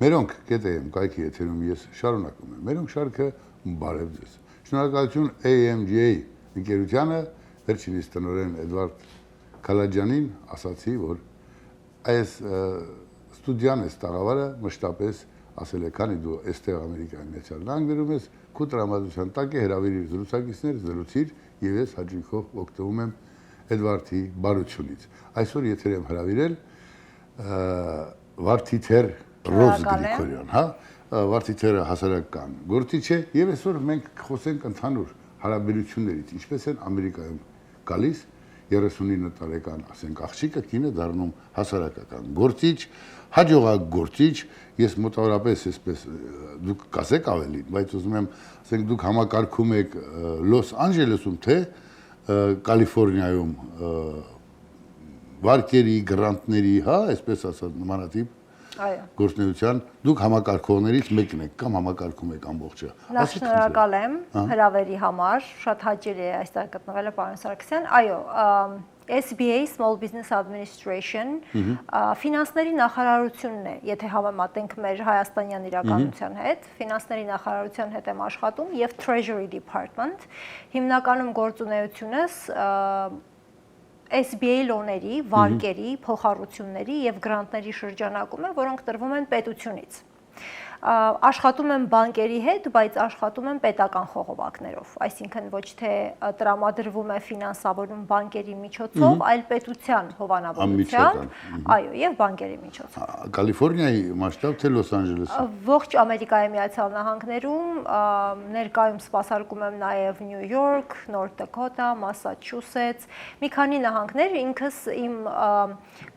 Մերոնք կետեեմ կայքի եթերում ես շարունակում եմ։ Մերոնք շարքը բարև ձեզ։ Շնորհակալություն AMGA ընկերությանը, վերջինիս տնօրեն Էդվարդ Քալաջյանին ասացի, որ այս ստուդիան այս տաղավարը մշտապես ասել է, քանի դու այստեղ Ամերիկայի Միացյալ Նահանգներում ես, քո տրամադրության տակ է հրավիրիր զրուցակիցներ, զրուցիր եւ ես հաճույքով օգտվում եմ Էդվարդի բարությունից։ Այսօր եթեր եմ հրավիրել Վարդիթեր Ռոզ Գրիգորյան, հա, Վարդիթերը հասարակական գործիչ է եւ այսօր մենք խոսենք ընդհանուր հարաբերություններից, ինչպես են Ամերիկայում գալիս 39 տարեկան, ասենք, աղջիկը կինը դառնում հասարակական գործիչ, հաջողակ գործիչ, ես մոտավորապես այսպես դուք կասեք ավելին, բայց ուզում եմ, ասենք, դուք համակարգում եք Լոս Անջելեսում, թե Կալիֆոռնիայում վարկերի, գրանտների, հա, այսպես ասած, նմանատիպ գործնեության դուք համակարգողներից մեկն եք կամ համակարգում եք ամբողջը։ Նախ շնորհակալ եմ հրավերի համար, շատ հաճելի է այստեղ գտնվելը, պարոն Սարգսյան։ Այո, SBA Small Business Administration ֆինանսների նախարարությունն է, եթե համեմատենք մեր հայաստանյան իրականության հետ, ֆինանսների նախարարության հետ եմ աշխատում եւ Treasury Department, հիմնականում գործունեությունս SBA լոների, վարկերի, փոխառությունների եւ գրանտների շրջանակում է, որոնք տրվում են պետությունից։ Աշխատում եմ բանկերի հետ, բայց աշխատում եմ պետական խողովակներով, այսինքն ոչ թե տրամադրվում է ֆինանսավորում բանկերի միջոցով, այլ պետության հովանավորությամբ, այո, եւ բանկերի միջոցով։ Կալիֆոռնիայի մասշտաբ թե Լոս Անջելեսը։ Ողջ Ամերիկայի Միացյալ Նահանգներում ներկայում սպասարկում եմ նաեւ Նյու Յորք, Նորթ Դակոտա, Մասաչուսեթս, մի քանի նահանգներ, ինքս իմ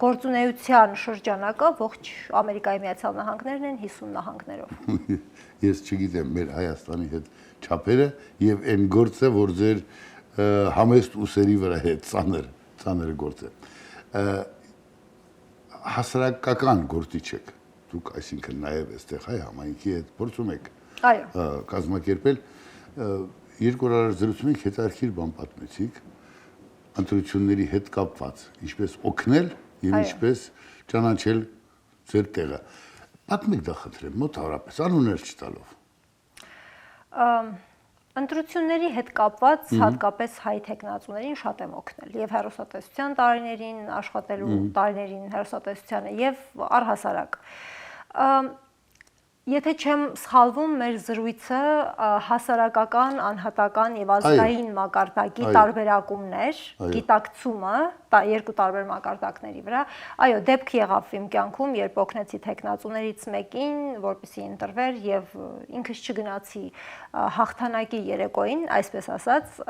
գործունեության շրջանակը ողջ Ամերիկայի Միացյալ Նահանգներն են 50 նահանգներ։ Ես չգիտեմ մեր Հայաստանի հետ չափերը եւ այն գործը, որ ձեր համեստ ուսերի վրա է ծանր գործ է։ Հասարակական գործիչ եք դուք, այսինքն նաեւ այստեղ հայ համայնքի հետ փորձում եք կազմակերպել երկու օր զրուցում ենք, հետաքրքիր բան պատմեցիք ընտրությունների հետ կապված, ինչպես օգնել եւ ինչպես ճանաչել ձեր տեղը։ Պատմեք դա խնդրեմ, մոտավորապես, անուններ չտալով։ Ընտրությունների հետ կապված հատկապես հայ տեխնացուներին շատ եմ օգնել եւ հեռուստատեսության տարիներին, աշխատելու տարիներին հեռուստատեսությանը եւ առհասարակ։ Եթե չեմ սխալվում, մեր զրույցը հասարակական, անհատական եւ ազգային մակարդակի տարբերակումներ, գիտակցումը, երկու տարբեր մակարդակների վրա, այո, դեպք եղավ իմ կյանքում, երբ օգնեցի տեխնացուներից մեկին, որպեսզի ընտրվեր եւ ինքս չգնացի հաղթանակի երեկոյին, այսպես ասած,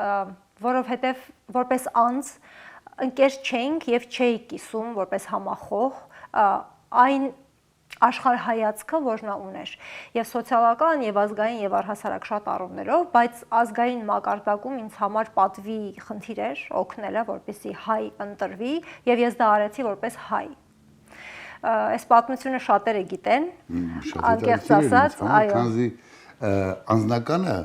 որովհետեւ որպես անձ ընկեր չենք եւ չէի կիսում որպես համախոհ այն աշխարհայացքը, որ նա ուներ, եւ սոցիալական, եւ ազգային, եւ առհասարակ շատ առումներով, բայց ազգային մակարդակում ինձ համար պատվի խնդիր էր օգնելը, որպեսզի հայ ընտրվի, եւ ես դա արեցի որպես հայ։ Այս պատմությունը շատերը գիտեն, անկեղծ ասած, այո։ Քանզի անձնականը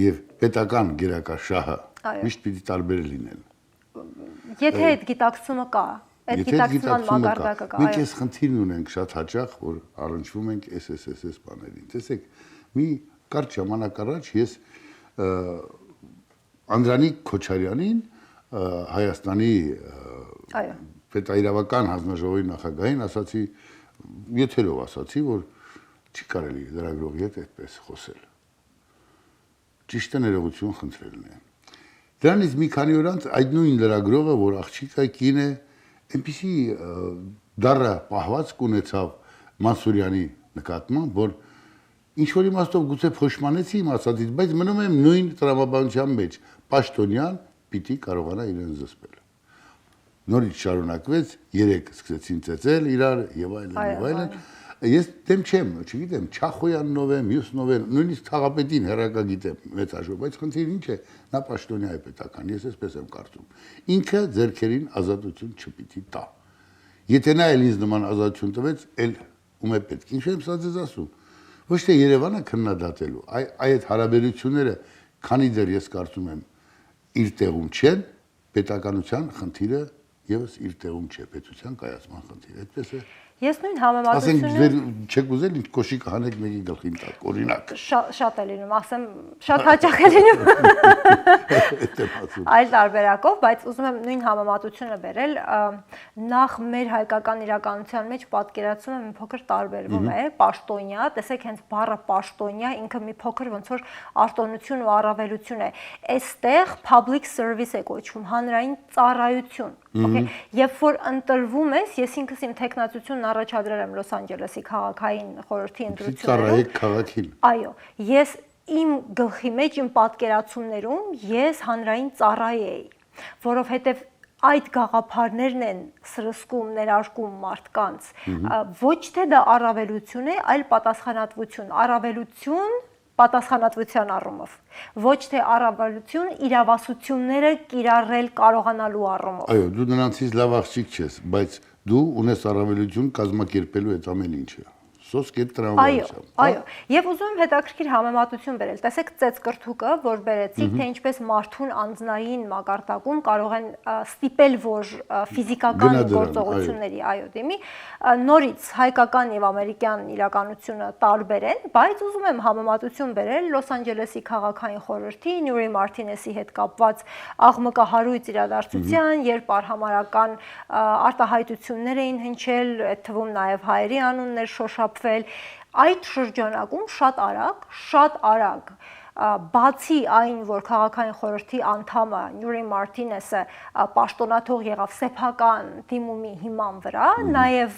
եւ պետական գերակաշահը միշտ պիտի տարբեր լինեն։ Եթե այդ գիտակցումը կա, այդ գիտակցման մակարդակը կա, այո։ Մենք այս խնդիրն ունենք շատ հաճախ, որ առնչվում ենք SSSS բաներին։ Տեսեք, մի կարճ ժամանակ առաջ ես Անդրանիկ Քոչարյանին, Հայաստանի պետաիրավական հանձնաժողովի նախագահին ասացի, եթերով ասացի, որ չի կարելի լրագրողի հետ այդպես խոսել։ Ճիշտ է, ներողություն խնդրելն է։ Դրանից մի քանի օր անց այդ նույն լրագրողը, որ աղջիկը կին է, այնպիսի դառը պահվածք ունեցավ Մանսուրյանի նկատմամբ, որ ինչ-որ իմաստով գուցե փոշմանեցի իմ ասածից, բայց մնում եմ նույն տրամաբանության մեջ, պաշտոնյան պիտի կարողանա իրեն զսպել։ Նորից շարունակվեց, 3 սկսեցին ծեծել իրար եւ այլն։ Ես դեմ չեմ, չգիտեմ, Չախոյաննով եմ, մյուսնով եմ, նույնիսկ Թաղապետին հերակա գիտեմ մեծաշով, բայց խնդիրը ինչ է, նա պաշտոնյա է պետական, ես այսպես եմ կարծում։ Ինքը ձեռքերին ազատություն չպիտի տա։ Եթե նա էլ ինձ նման ազատություն տվեց, էլ ում է պետք։ Ինչ եմ սա ձեզ ասում։ Ոչ թե Երևանը քննադատելու, այդ հարաբերությունները, քանի դեռ ես կարծում եմ իր տեղում չեն, պետականության խնդիրը եւս իր տեղում չէ, պետության կայացման խնդիրը, այդպես է։ Ես նույն Ասենք համեմատությունը չեք ուզել ինչ կոշիկ հանեք մեկի գլխին տակ, օրինակ։ շատ է լինում, ասեմ, շատ հաճախ է լինում։ Այլ տարբերակով, բայց ուզում եմ նույն համեմատությունը բերել, նախ մեր հայկական իրականության մեջ պատկերացումը մի փոքր տարբերվում է, պաշտոնյա, տեսեք հենց բառը պաշտոնյա ինքը մի փոքր ոնց որ արտոնություն ու առավելություն է։ Այստեղ public service է կոչվում, հանրային ծառայություն։ Okay, երբ որ ընտրվում ես, ես ինքս իմ տեխնացությունն առաջադրել եմ Լոս Անջելեսի քաղաքային խորհրդի ընտրություններում։ Ծառայեք քաղաքին։ Այո, ես իմ գլխի մեջ իմ պատկերացումներում ես հանրային ծառայ էի, որովհետև այդ գաղափարներն են սրսկում, ներարկում մարդկանց։ Ոչ թե դա առավելություն է, այլ պատասխանատվություն, առավելություն պատասխանատվության առումով, ոչ թե առավելություն իրավասությունները կիրառել կարողանալու առումով։ Այո, դու նրանցից լավ աղջիկ չես, բայց դու ունես առավելություն կազմակերպելու այդ ամեն ինչը։ Սոսկ է տրամվայությամբ։ Այո, եւ ուզում եմ հետաքրքիր համեմատություն բերել։ Տեսեք ծեծկրթուկը, որ բերեցիք, թե ինչպես մարդուն անձնային մակարդակում կարող են ստիպել, որ ֆիզիկական գործողությունների, այո, դիմի, նորից հայկական եւ ամերիկյան իրականությունը տարբեր են, բայց ուզում եմ համեմատություն բերել Լոս Անջելեսի քաղաքային խորհրդի Նյուրի Մարտինեսի հետ կապված աղմկահարույց իրադարձության, երբ արհամարական արտահայտություններ էին հնչել, այդ թվում նաեւ հայերի անուններ շոշափվել, այդ շրջանակում շատ արագ բացի այն, որ քաղաքային խորհրդի անդամը Նյուրի Մարտինեսը պաշտոնաթող եղավ սեփական դիմումի հիման վրա, նաև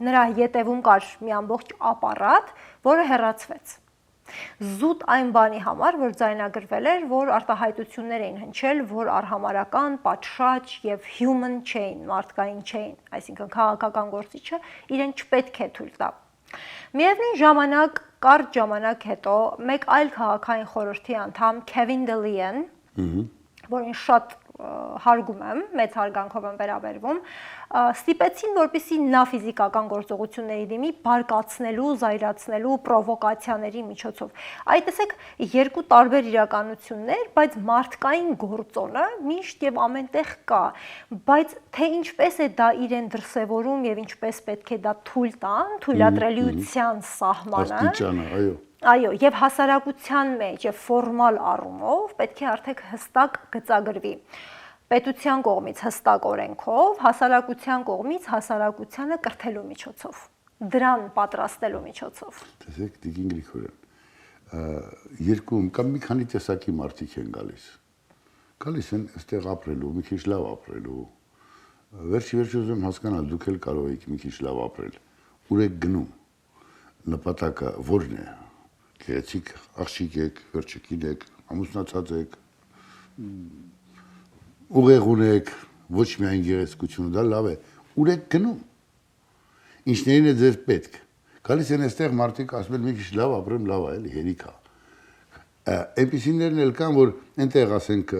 նրա ետևում կար մի ամբողջ ապարատ, որը հեռացվեց։ Զուտ այն բանի համար, որ ձայնագրվել էր, որ արտահայտություններ էին հնչել, որ արհամարական, պատշաճ եւ human chain, մարդկային chain, այսինքն քաղաքական գործիչը իրեն չպետք է թույլ տա։ Միևնույն ժամանակ, կարճ ժամանակ հետո մեկ այլ քաղաքային խորհրդի անդամ Քևին Դելիեն, որին շատ հարգում եմ, մեծ հարգանքով եմ վերաբերվում, ստիպեցին, որպեսզի նա ֆիզիկական գործողությունների դիմի բարկացնելու, զայրացնելու պրովոկացիաների միջոցով։ Այդ տեսեք երկու տարբեր իրականություններ, բայց մարդկային գործոնը միշտ եւ ամենտեղ կա, բայց թե ինչպես է դա իրեն դրսևորում եւ ինչպես պետք է դա թույլ տան, թույլատրելիության սահմանը։ Աստիճանը, այո։ Այո, եւ հասարակության մեջ եւ ֆորմալ առումով պետք է արդեն հստակ գծագրվի։ Պետության կողմից հստակ օրենքով, հասարակության կողմից հասարակությանը կրթելու միջոցով, դրան պատրաստելու միջոցով։ Տեսեք, Տիկին Գրիգորյան, երկու կամ մի քանի տեսակի մարդիկ են գալիս։ Գալիս են այստեղ ապրելու, մի քիչ լավ ապրելու։ Վերջի ուզում հասկանալ, դուք էլ կարող եք մի քիչ լավ ապրել։ Ուր եք գնում։ Նպատակը ո՞րն է։ Գեղեցիկ աղջիկ եք, վերջիկին եք, ամուսնացած եք, ուղեղ ունեք, ոչ միայն գեղեցկությունը, դա լավ է, ուր եք գնում, ինչներին է ձեր պետք, գալիս են այստեղ մարդիկ ասում են մի քիչ լավ ապրեմ, լավ է, էլի հերիք է, այնպիսիներն էլ կան, որ այնտեղ ասենք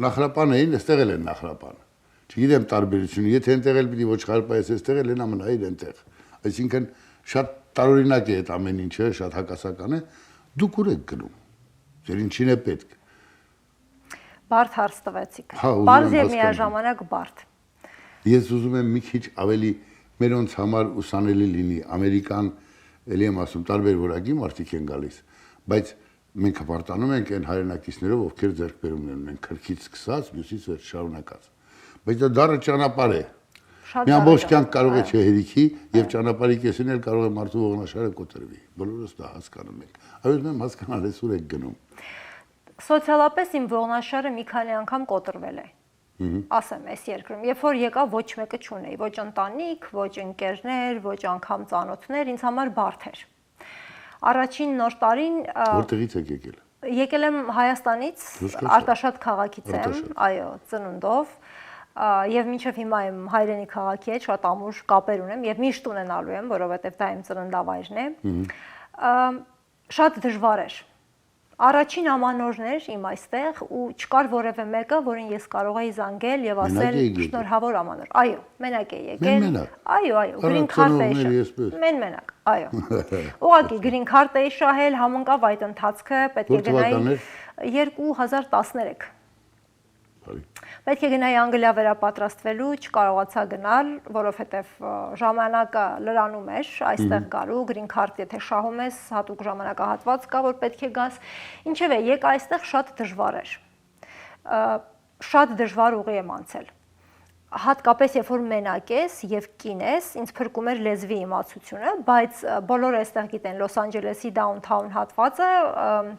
նախրապան էին, այստեղ էլ են նախրապան, չգիտեմ տարբերությունը, եթե այնտեղ էլ պիտի ոչխարպայես, այստեղ էլ են ամենայր այնտեղ, այսինքն շատ տարօրինակ է այդ ամեն ինչը, շատ հակասական է, դուք ուր եք գնում, ձեր ինչին է պետք։ Բարդ հարց տվեցիք, բարդ և միաժամանակ բարդ։ Ես ուզում եմ մի քիչ ավելի մերոնց համար ուսանելի լինի, ամերիկան, էլի եմ ասում, տարբեր որակի մարդիկ են գալիս, բայց մենք հպարտանում ենք այն հայրենակիցներով, ովքեր ձեռքբերումներ ունեն, քրքից սկսած, մյուսից վերջ շարունակած, բայց դա դառը ճանապարհ է։ Մի ամբողջ կյանք կարող է չհերիքի եւ ճանապարհի կեսին էլ կարող է մարդու ողնաշարը կոտրվի։ Բոլորս դա հասկանում ենք։ Այո, մենք հասկանալ ես ուր եք գնում։ Սոցիալապես իմ ողնաշարը մի քանի անգամ կոտրվել է։ Ասեմ, այս երկրում, երբ որ եկա ոչ մեկը չունեի, ոչ ընտանիք, ոչ ընկերներ, ոչ անգամ ծանոթներ, ինձ համար բարդ էր։ Առաջին նոր տարին Որտեղից եք եկել։ Եկել եմ Հայաստանից, Արտաշատ քաղաքից եմ, այո, ծնունդով։ Եվ մինչև հիմա իմ հայրենի քաղաքի հետ շատ ամուր կապեր ունեմ եւ միշտ ունենալու եմ, որովհետեւ դա իմ ծննդավայրն է։ Շատ դժվար էր։ Առաջին ամանորներ իմ այստեղ ու չկար որևէ մեկը, որին ես կարող էի զանգել եւ ասել շնորհավոր ամանոր։ Այո, մենակ էի եկել։ Այո, գրին քարտ էի շահել։ Մենակ, այո։ Ուղղակի գրին քարտ էի շահել, համընկավ այդ ընթացքը, պետք է գնայի 2013։ Բարի։ Պետք է գնայի Անգլիա վերապատրաստվելու, չկարողացա գնալ, որովհետև ժամանակը լրանում էր, այստեղ գալու, green card եթե շահում ես, հատուկ ժամանակահատված կա, որ պետք է գաս։ Ինչևէ, եկ այստեղ շատ դժվար էր։ Շատ դժվար ուղի եմ անցել։ Հատկապես երբ որ մենակ ես եւ կին ես, ինձ փրկում էր լեզվի իմացությունը, բայց բոլորը այստեղ գիտեն Լոս Անջելեսի downtown հատվածը,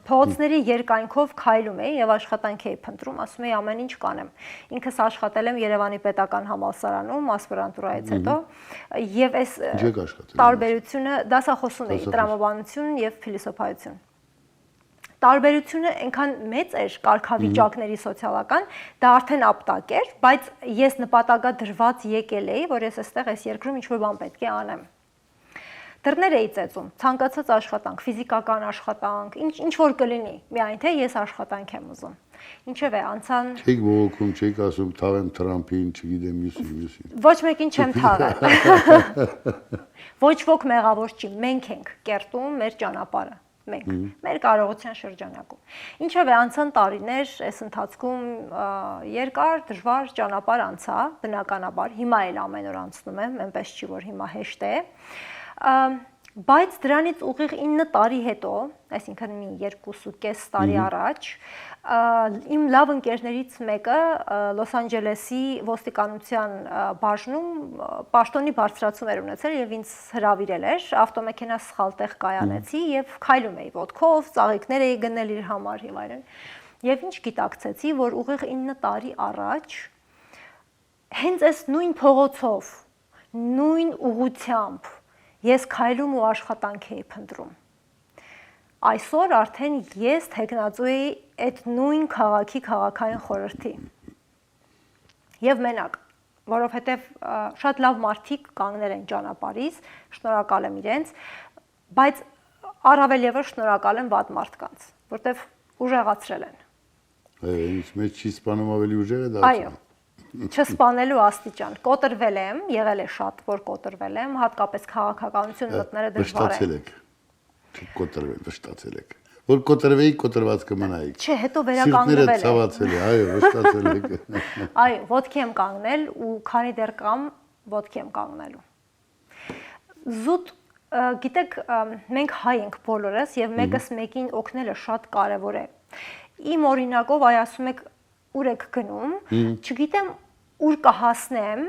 փողոցների երկայնքով քայլում էի եւ աշխատանք էի փնտրում, ասում էի ամեն ինչ կանեմ։ Ինքս աշխատել եմ Երևանի պետական համալսարանում, ասպիրանտուրայից հետո, եւ այս տարբերությունը դասախոսում էի տրամաբանություն եւ փիլիսոփայություն։ Տարբերությունը այնքան մեծ էր կարգավիճակների սոցիալական, դա արդեն ապտակ էր, բայց ես նպատակադրված եկել էի, որ ես այստեղ այս երկրում ինչ-որ բան պետք է անեմ։ Դռներ էի ծեծում, ցանկացած աշխատանք, ֆիզիկական աշխատանք, ինչ որ կլինի, միայն թե ես աշխատանք եմ ուզում։ Ինչևէ, անցան Չեք բողոքում, չեք ասում թաղեմ Թրամփին, չգիտեմ, մյուսին։ Ոչ մեկին չեմ թաղել։ Ոչ ոք մեղավոր չի, մենք ենք կերտում մեր ճանապարհը։ Մենք մեր կարողության շրջանակում։ Ինչևէ, անցան տարիներ, այս ընթացքում երկար դժվար ճանապարհ անցա, բնականաբար, հիմա էլ ամեն օր անցնում եմ, այնպես չի որ հիմա հեշտ է։ Բայց դրանից ուղիղ 9 տարի հետո, այսինքն մի 2.5 տարի առաջ, իմ լավ ընկերներից մեկը Լոս Անջելեսի ոստիկանության բաժնում պաշտոնի բարձրացում էր ունեցել եւ ինձ հրավիրել էր, ավտոմեքենա սխալ տեղ կայանեցի եւ քայլում էի ոտքով, ծաղիկներ էի գնել իր համար եւ այլն։ Եվ ինչ գիտակցեցի, որ ուղիղ 9 տարի առաջ հենց այս նույն փողոցով, նույն ուղությամբ ես քայլում ու աշխատանք էի փնտրում։ Այսօր արդեն ես թեկնածու էի այդ նույն քաղաքի քաղաքային խորհրդի։ Եվ մենակ, որովհետև շատ լավ մարդիկ կանգնել են ճանապարհից, շնորհակալ եմ իրենց, բայց առավել եւս շնորհակալ եմ վատ մարդկանց, որտեվ ուժեղացրել են։ Այո, ինձ մեջ չի սպանում ավելի ուժեղ է դարձել։ Այո։ Չսպանելու աստիճան, կոտրվել եմ, եղել է շատ, որ կոտրվել եմ, հատկապես քաղաքականություն մտնելը դժվար է։ Վշտացել եք։ Չեք կոտրվել, վշտացել եք։ Որ կոտրվեի, կոտրված կմնայիք։ Չէ, հետո վերականգնվել եմ։ Ցավացել է, այո, վշտացել եք։ Այո, ոտքի եմ կանգնել ու քանի դեռ կամ ոտքի եմ կանգնելու։ Զուտ, գիտեք, մենք հայ ենք բոլորս եւ մեկս մեկին օգնելը շատ կարեւոր է։ Իմ օրինակով այ ասում եք ուր եք գնում, չգիտեմ ուր կհասնեմ,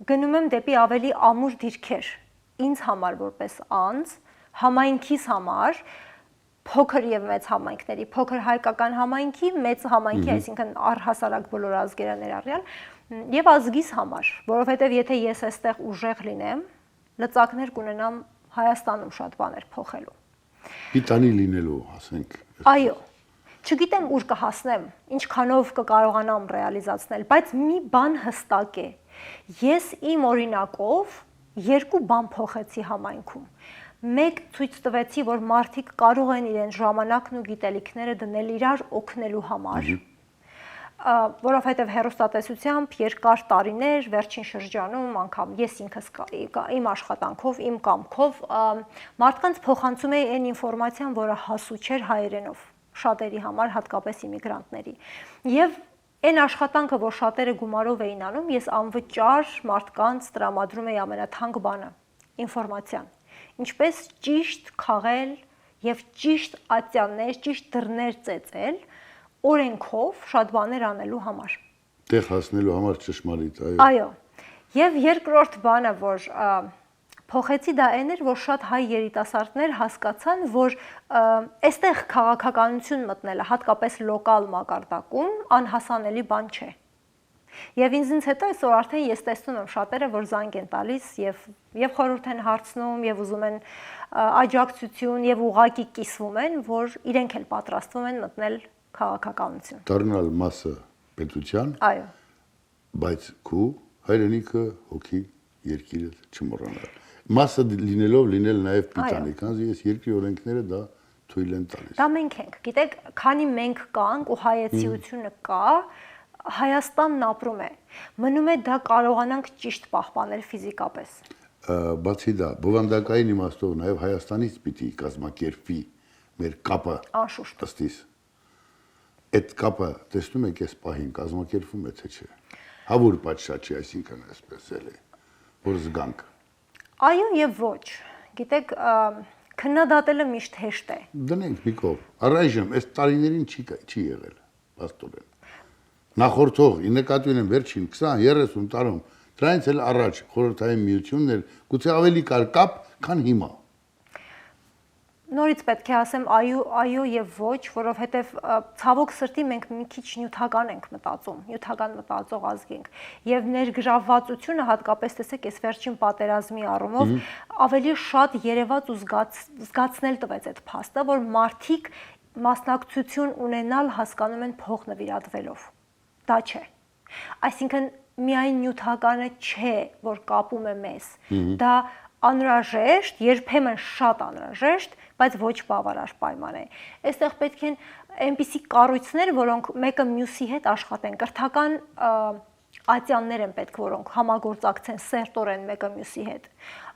գնում եմ դեպի ավելի ամուր դիրքեր, ինձ համար որպես անձ, համայնքիս համար, փոքր եւ մեծ համայնքների, փոքր հայկական համայնքի, մեծ համայնքի, այսինքն առհասարակ բոլոր ազգերը ներառյալ, եւ ազգիս համար, որովհետեւ եթե ես այստեղ ուժեղ լինեմ, լծակներ կունենամ Հայաստանում շատ բաներ փոխելու։ Պիտանի լինելու, ասենք։ Այո։ Չգիտեմ ուր կհասնեմ, ինչքանով կկարողանամ ռեալիզացնել, բայց մի բան հստակ է։ Ես իմ օրինակով երկու բան փոխեցի համայնքում։ Մեկ ցույց տվեցի, որ մարդիկ կարող են իրենց ժամանակն ու գիտելիքները դնել իրար օգնելու համար, որովհետև հեռուստատեսությամբ երկար տարիներ, վերջին շրջանում անգամ ես ինքս իմ աշխատանքով, իմ կամքով մարդկանց փոխանցում էի այն ինֆորմացիան, որը հասու չէր հայերենով շատերի համար, հատկապես իմիգրանտների։ Եվ այն աշխատանքը, որ շատերը գումարով էին անում, ես անվճար մարդկանց տրամադրում էի ամենաթանկ բանը՝ ինֆորմացիան։ Ինչպես ճիշտ քաղել եւ ճիշտ ատյաններ, ճիշտ դռներ ծեծել, օրենքով շատ բաներ անելու համար։ Տեղ հասնելու համար ճշմարիտ, այո։ Այո։ Եվ երկրորդ բանը, որ փոխեցի, դա այն էր, որ շատ հայ երիտասարդներ հասկացան, որ այստեղ քաղաքականություն մտնելը, հատկապես լոկալ մակարդակում, անհասանելի բան չէ։ Եվ ինձնից հետո այսօր արդեն ես տեսնում եմ շատերը, որ զանգ են տալիս եւ խորհուրդ են հարցնում եւ ուզում են աջակցություն եւ ուղակի կիսվում են, որ իրենք էլ պատրաստվում են մտնել քաղաքականություն։ Դառնալ մասը պետության։ Այո։ Բայց քու հայրենիքը հոգի երկիրը չմոռանալ։ Մասը լինելով լինել նաև պիտանի, քանզի ես երկրի օրենքները դա թույլ են տալիս։ Դա մենք ենք։ Գիտեք, քանի մենք կանք ու հայեցիությունը կա, Հայաստանն ապրում է։ Մնում է դա կարողանանք ճիշտ պահպանել ֆիզիկապես։ Բացի դա, բովանդակային իմաստով նաև Հայաստանից պիտի կազմակերպվի մեր կապը։ Անշուշտ։ Ըստիս։ այդ կապը տեսնում եք այս պահին կազմակերպվում է թե չէ։ Հավուր պատշաճ չի, այսինքն այսպես էլի, որ զգանք։ Այո եւ ոչ։ Գիտեք, քննադատելը միշտ հեշտ է։ Դնենք մի կողմ։ Առայժմ այս տարիներին չի եղել, աստորեն։ Նախորդող, ի նկատի ունեմ վերջին 20-30 տարում, դրանից էլ առաջ խորհրդային միությունն էր գուցե ավելի կար կապ, քան հիմա։ Նորից պետք է ասեմ այո եւ ոչ, որովհետեւ ցավոք սրտի մենք մի քիչ նյութական ենք մտածում, նյութական մտածող ազգ ենք եւ ներգրավվածությունը հատկապես տեսեք այս վերջին պատերազմի առումով ավելի շատ երևաց ու զգացնել տվեց այդ փաստը, որ մարդիկ մասնակցություն ունենալ հասկանում են փող նվիրատվելով։ Դա չէ։ Այսինքն միայն նյութականը չէ, որ կապում է մեզ։ Դա անհրաժեշտ, երբեմն շատ անհրաժեշտ, բայց ոչ բավարար պայման է։ Այստեղ պետք են այնպիսի կառույցներ, որոնք մեկը մյուսի հետ աշխատեն, կրթական ատյաններ են պետք, որոնք համագործակցեն սերտորեն մեկը մյուսի հետ։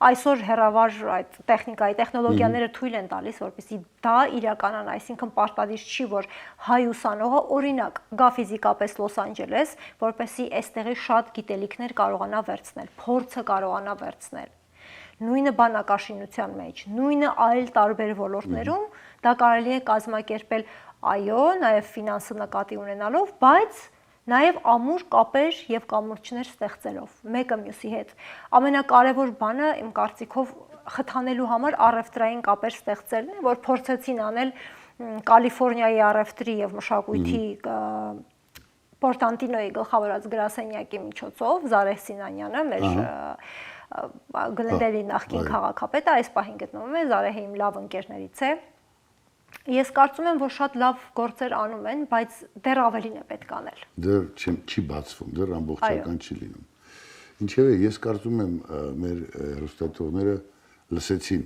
Այսօր հեռավար այդ տեխնոլոգիաները թույլ են տալիս, որպեսզի դա իրականան, այսինքն պարտադիր չի, որ հայ ուսանողը օրինակ գա ֆիզիկապես Լոս Անջելես, որպեսզի այստեղի շատ գիտելիքներ կարողանա վերցնել, փորձը կարողանա վերցնել։ Նույնը բանակաշինության մեջ, նույնը այլ տարբեր ոլորտներում դա կարելի է կազմակերպել, այո, նաև ֆինանսը նկատի ունենալով, բայց նաև ամուր կապեր եւ կամուրջներ ստեղծելով մեկը մյուսի հետ։ Ամենակարևոր բանը իմ կարծիքով խթանելու համար առևտրային կապեր ստեղծելն է, որ փորձեցին անել Կալիֆոռնիայի առևտրի եւ մշակույթի Պորտանտինոյի գլխավորած գրասենյակի միջոցով Զարեհ Սինանյանը մեր Գլենդերի նախկին քաղաքապետը այս պահին գտնվում է, Զարեհը իմ լավ ընկերներից է։ Ես կարծում եմ, որ շատ լավ գործեր անում են, բայց դեռ ավելին է պետք անել։ Դեռ չի բացվում, դեռ ամբողջական չի լինում։ Ինչևէ, ես կարծում եմ մեր հեռուստատողները լսեցին։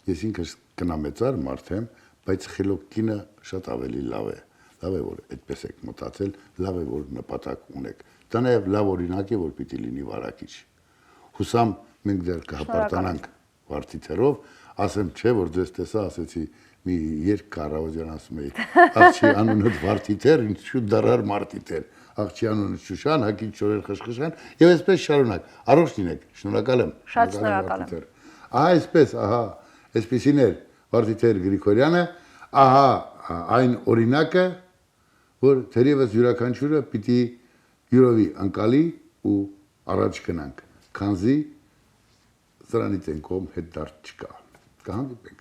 Ես ինքս կնամեծար մարդ եմ, բայց խելոք կինը շատ ավելի լավ է։ Լավ է, որ այդպես եք մտածել, լավ է, որ նպատակ ունեք։ Դա նաև լավ օրինակ է, որ պիտի լինի վարակիչ։ Հուսամ մենք դեռ կհպարտանանք վարդիթերով, ասեմ չէ, որ ձեզ տեսա, ասեցի մի երկ Կարավոջյան ասում էի, աղջի անունդ վարդիթեր, ինձ շուտ դարար մարտիթեր, աղջի անունդ Շուշան, հակին չորեր խշխշան, եւ այսպես շարունակ։ Առողջ լինեք, շնորհակալ եմ։ Շատ շնորհակալ եմ։ Ահա այսպես, ահա, այսպեսին էր Վարդիթեր Գրիգորյանը, ահա այն օրինակը, որ թերևս յուրաքանչյուրը պիտի յուրովի անկալի ու առաջ գնանք, քանզի սրանից են կողմ հետ դարձ չկա։ Կհանդիպենք։